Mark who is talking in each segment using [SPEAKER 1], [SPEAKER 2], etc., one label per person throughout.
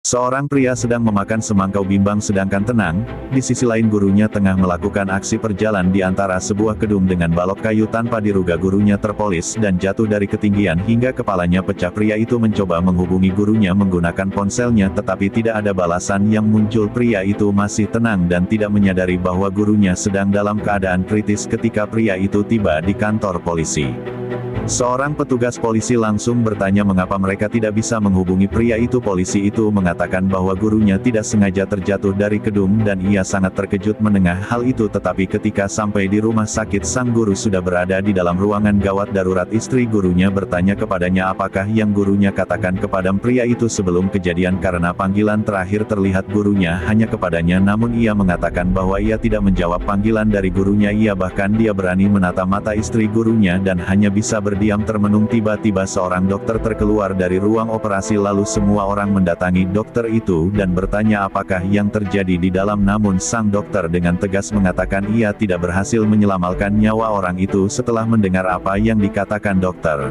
[SPEAKER 1] Seorang pria sedang memakan semangkau bimbang sedangkan tenang, di sisi lain gurunya tengah melakukan aksi perjalan di antara sebuah gedung dengan balok kayu tanpa diduga gurunya terpolis dan jatuh dari ketinggian hingga kepalanya pecah. Pria itu mencoba menghubungi gurunya menggunakan ponselnya tetapi tidak ada balasan yang muncul. Pria itu masih tenang dan tidak menyadari bahwa gurunya sedang dalam keadaan kritis ketika pria itu tiba di kantor polisi. Seorang petugas polisi langsung bertanya mengapa mereka tidak bisa menghubungi pria itu. Polisi itu mengatakan bahwa gurunya tidak sengaja terjatuh dari gedung dan ia sangat terkejut mendengar hal itu. Tetapi ketika sampai di rumah sakit sang guru sudah berada di dalam ruangan gawat darurat. Istri gurunya bertanya kepadanya apakah yang gurunya katakan kepada pria itu sebelum kejadian karena panggilan terakhir terlihat gurunya hanya kepadanya, namun ia mengatakan bahwa ia tidak menjawab panggilan dari gurunya. Ia bahkan dia berani menatap mata istri gurunya dan hanya bisa berdiam termenung. Tiba-tiba seorang dokter terkeluar dari ruang operasi lalu semua orang mendatangi dokter itu dan bertanya apakah yang terjadi di dalam, namun sang dokter dengan tegas mengatakan ia tidak berhasil menyelamatkan nyawa orang itu. Setelah mendengar apa yang dikatakan dokter,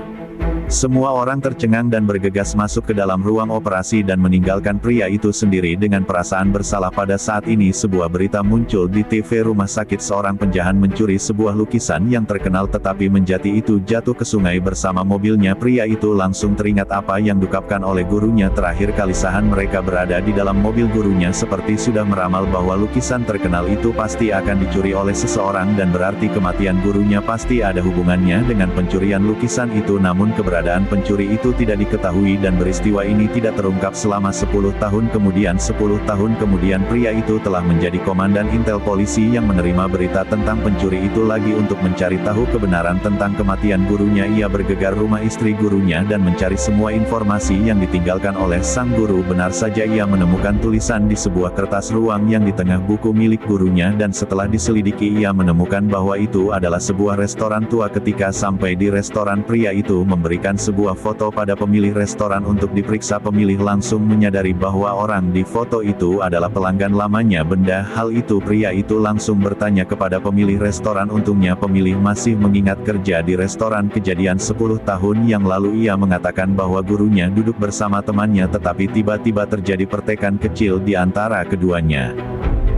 [SPEAKER 1] semua orang tercengang dan bergegas masuk ke dalam ruang operasi dan meninggalkan pria itu sendiri dengan perasaan bersalah. Pada saat ini sebuah berita muncul di TV rumah sakit. Seorang penjahat mencuri sebuah lukisan yang terkenal tetapi menjadi itu jatuh ke sungai bersama mobilnya. Pria itu langsung teringat apa yang diungkapkan oleh gurunya terakhir kali saat mereka berada di dalam mobil. Gurunya seperti sudah meramal bahwa lukisan terkenal itu pasti akan dicuri oleh seseorang dan berarti kematian gurunya pasti ada hubungannya dengan pencurian lukisan itu. Namun keberadaan pencuri itu tidak diketahui dan peristiwa ini tidak terungkap selama 10 tahun kemudian. 10 tahun kemudian pria itu telah menjadi komandan intel polisi yang menerima berita tentang pencuri itu lagi untuk mencari tahu kebenaran tentang kematian gurunya. Ia bergegar rumah istri gurunya dan mencari semua informasi yang ditinggalkan oleh sang guru. Benar saja ia menemukan tulisan di sebuah kertas ruang yang di tengah buku milik gurunya dan setelah diselidiki ia menemukan bahwa itu adalah sebuah restoran tua. Ketika sampai di restoran pria itu memberikan sebuah foto pada pemilik restoran untuk diperiksa. Pemilik langsung menyadari bahwa orang di foto itu adalah pelanggan lamanya. Benda hal itu pria itu langsung bertanya kepada pemilik restoran. Untungnya pemilik masih mengingat kerja di restoran kejadian 10 tahun yang lalu. Ia mengatakan bahwa gurunya duduk bersama temannya tetapi tiba-tiba terjadi pertekan kecil di antara keduanya.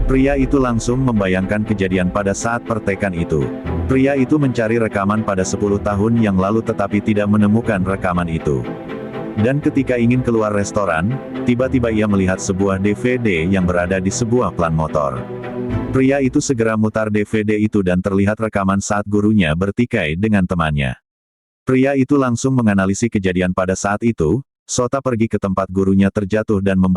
[SPEAKER 1] Pria itu langsung membayangkan kejadian pada saat pertekan itu. Pria itu mencari rekaman pada 10 tahun yang lalu tetapi tidak menemukan rekaman itu. Dan ketika ingin keluar restoran, tiba-tiba ia melihat sebuah DVD yang berada di sebuah pelan motor. Pria itu segera mutar DVD itu dan terlihat rekaman saat gurunya bertikai dengan temannya. Pria itu langsung menganalisis kejadian pada saat itu. Sota pergi ke tempat gurunya terjatuh dan membayangkan